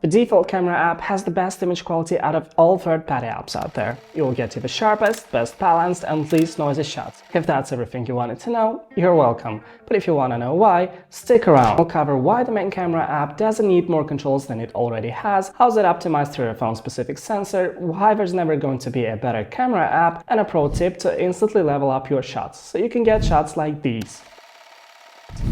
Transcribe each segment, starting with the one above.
The default camera app has the best image quality out of all third-party apps out there. You will get you the sharpest, best balanced and least noisy shots. If that's everything you wanted to know, you're welcome. But if you want to know why, stick around. I'll cover why the main camera app doesn't need more controls than it already has, how's it optimized to your phone-specific sensor, why there's never going to be a better camera app, and a pro tip to instantly level up your shots, so you can get shots like these.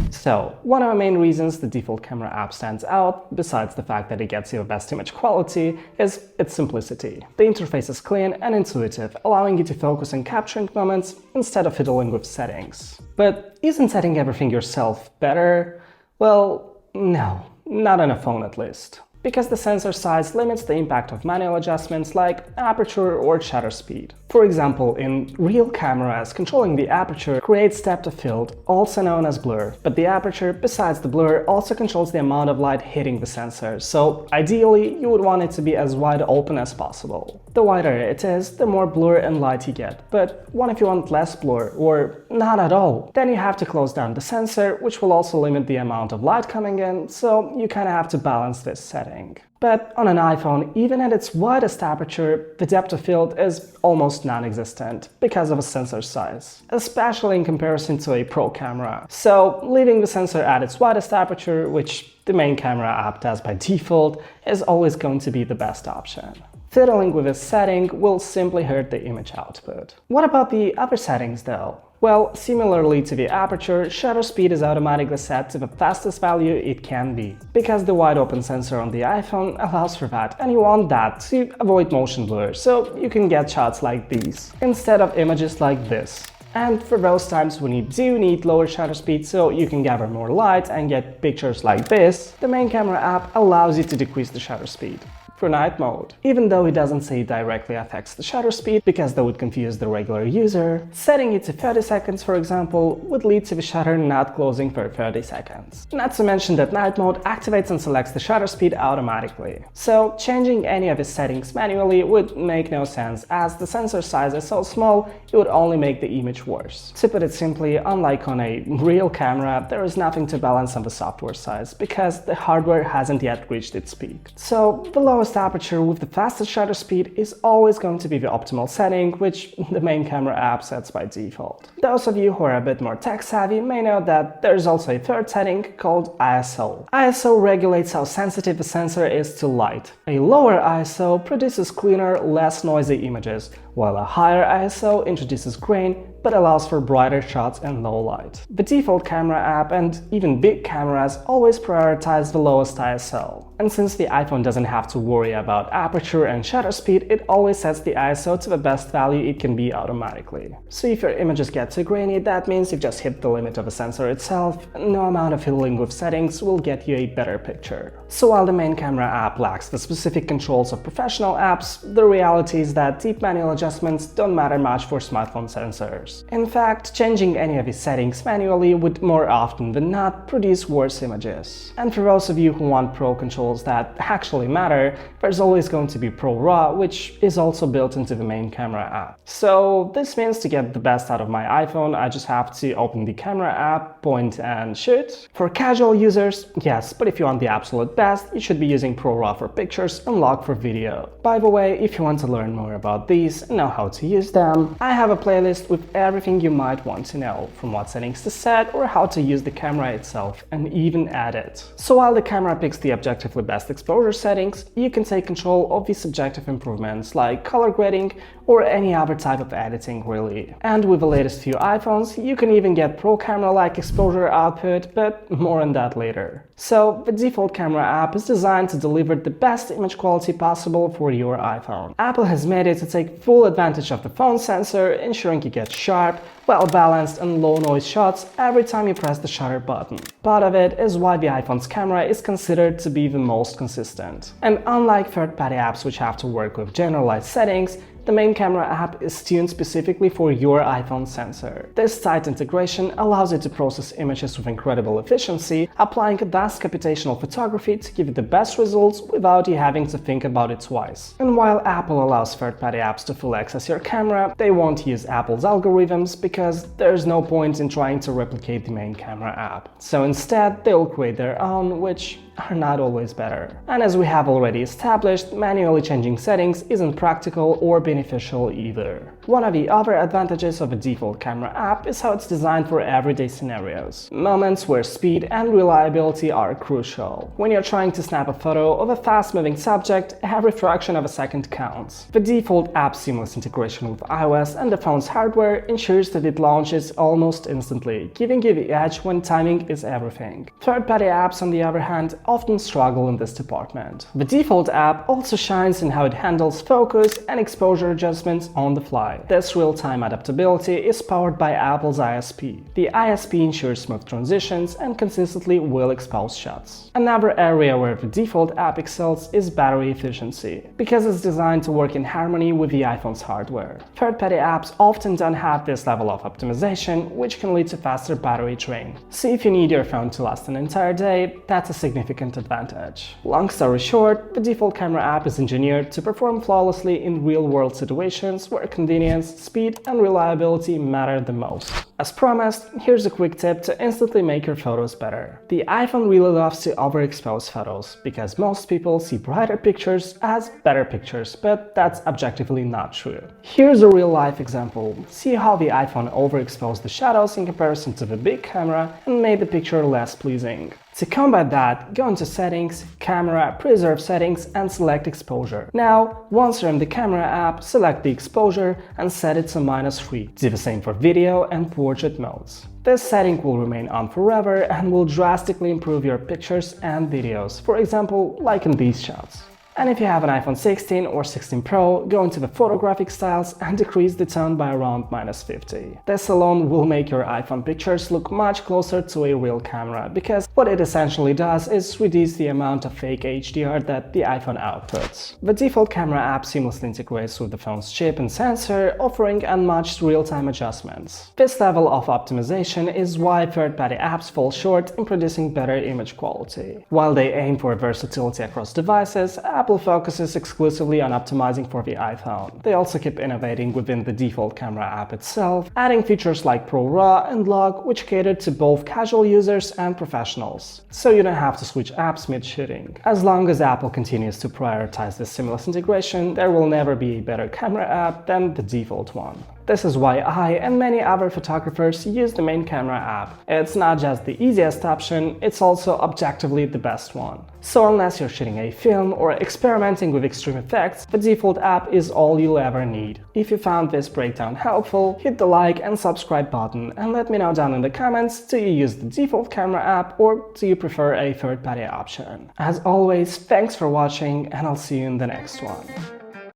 So, one of the main reasons the default camera app stands out, besides the fact that it gets you the best image quality, is its simplicity. The interface is clean and intuitive, allowing you to focus on capturing moments instead of fiddling with settings. But isn't setting everything yourself better? Well, no, not on a phone at least. Because the sensor size limits the impact of manual adjustments like aperture or shutter speed. For example, in real cameras, controlling the aperture creates depth of field, also known as blur. But the aperture, besides the blur, also controls the amount of light hitting the sensor, so ideally you would want it to be as wide open as possible. The wider it is, the more blur and light you get. But what if you want less blur, or not at all? Then you have to close down the sensor, which will also limit the amount of light coming in, so you kinda have to balance this setting. But on an iPhone, even at its widest aperture, the depth of field is almost non-existent because of a sensor size, especially in comparison to a pro camera. So leaving the sensor at its widest aperture, which the main camera app does by default, is always going to be the best option. Fiddling with this setting will simply hurt the image output. What about the other settings though? Well, similarly to the aperture, shutter speed is automatically set to the fastest value it can be, because the wide open sensor on the iPhone allows for that, and you want that to avoid motion blur, so you can get shots like these, instead of images like this. And for those times when you do need lower shutter speed so you can gather more light and get pictures like this, the main camera app allows you to decrease the shutter speed. For night mode. Even though it doesn't say it directly affects the shutter speed, because that would confuse the regular user, setting it to 30 seconds, for example, would lead to the shutter not closing for 30 seconds. Not to mention that night mode activates and selects the shutter speed automatically. So changing any of its settings manually would make no sense, as the sensor size is so small, it would only make the image worse. To put it simply, unlike on a real camera, there is nothing to balance on the software size, because the hardware hasn't yet reached its peak. So the lowest aperture with the fastest shutter speed is always going to be the optimal setting, which the main camera app sets by default. Those of you who are a bit more tech savvy may know that there's also a third setting called ISO. ISO regulates how sensitive the sensor is to light. A lower ISO produces cleaner, less noisy images, while a higher ISO introduces grain but allows for brighter shots in low light. The default camera app and even big cameras always prioritize the lowest ISO. And since the iPhone doesn't have to worry about aperture and shutter speed, it always sets the ISO to the best value it can be automatically. So if your images get too grainy, that means you've just hit the limit of the sensor itself, and no amount of fiddling with settings will get you a better picture. So while the main camera app lacks the specific controls of professional apps, the reality is that deep manual adjustments don't matter much for smartphone sensors. In fact, changing any of its settings manually would more often than not produce worse images. And for those of you who want pro controls that actually matter, there's always going to be Pro RAW, which is also built into the main camera app. So this means to get the best out of my iPhone, I just have to open the camera app, point and shoot. For casual users, yes, but if you want the absolute best, you should be using Pro RAW for pictures and Log for video. By the way, if you want to learn more about these and know how to use them, I have a playlist with everything you might want to know, from what settings to set or how to use the camera itself and even edit. So while the camera picks the objectively best exposure settings, you can take control of the subjective improvements like color grading or any other type of editing really. And with the latest few iPhones, you can even get pro camera-like exposure output, but more on that later. So the default camera app is designed to deliver the best image quality possible for your iPhone. Apple has made it to take full advantage of the phone sensor, ensuring you get sharp, well-balanced and low-noise shots every time you press the shutter button. Part of it is why the iPhone's camera is considered to be the most consistent. And unlike third-party apps which have to work with generalized settings, the main camera app is tuned specifically for your iPhone sensor. This tight integration allows it to process images with incredible efficiency, applying advanced computational photography to give you the best results without you having to think about it twice. And while Apple allows third-party apps to fully access your camera, they won't use Apple's algorithms because there's no point in trying to replicate the main camera app. So instead, they'll create their own, which are not always better. And as we have already established, manually changing settings isn't practical or beneficial either. One of the other advantages of a default camera app is how it's designed for everyday scenarios, moments where speed and reliability are crucial. When you're trying to snap a photo of a fast-moving subject, every fraction of a second counts. The default app's seamless integration with iOS and the phone's hardware ensures that it launches almost instantly, giving you the edge when timing is everything. Third-party apps, on the other hand, often struggle in this department. The default app also shines in how it handles focus and exposure adjustments on the fly. This real-time adaptability is powered by Apple's ISP. The ISP ensures smooth transitions and consistently will expose shots. Another area where the default app excels is battery efficiency, because it's designed to work in harmony with the iPhone's hardware. Third-party apps often don't have this level of optimization, which can lead to faster battery drain. So if you need your phone to last an entire day, that's a significant advantage. Long story short, the default camera app is engineered to perform flawlessly in real-world situations where convenience, speed, and reliability matter the most. As promised, here's a quick tip to instantly make your photos better. The iPhone really loves to overexpose photos, because most people see brighter pictures as better pictures, but that's objectively not true. Here's a real-life example. See how the iPhone overexposed the shadows in comparison to the big camera and made the picture less pleasing. To combat that, go into Settings, Camera, Preserve Settings and select Exposure. Now, once you're in the Camera app, select the exposure and set it to -3. Do the same for video and portrait modes. This setting will remain on forever and will drastically improve your pictures and videos, for example, like in these shots. And if you have an iPhone 16 or 16 Pro, go into the photographic styles and decrease the tone by around -50. This alone will make your iPhone pictures look much closer to a real camera, because what it essentially does is reduce the amount of fake HDR that the iPhone outputs. The default camera app seamlessly integrates with the phone's chip and sensor, offering unmatched real-time adjustments. This level of optimization is why third-party apps fall short in producing better image quality. While they aim for versatility across devices, Apple focuses exclusively on optimizing for the iPhone. They also keep innovating within the default camera app itself, adding features like Pro RAW and Log, which cater to both casual users and professionals, so you don't have to switch apps mid-shooting. As long as Apple continues to prioritize this seamless integration, there will never be a better camera app than the default one. This is why I and many other photographers use the main camera app. It's not just the easiest option, it's also objectively the best one. So unless you're shooting a film or experimenting with extreme effects, the default app is all you'll ever need. If you found this breakdown helpful, hit the like and subscribe button and let me know down in the comments, do you use the default camera app or do you prefer a third-party option? As always, thanks for watching and I'll see you in the next one.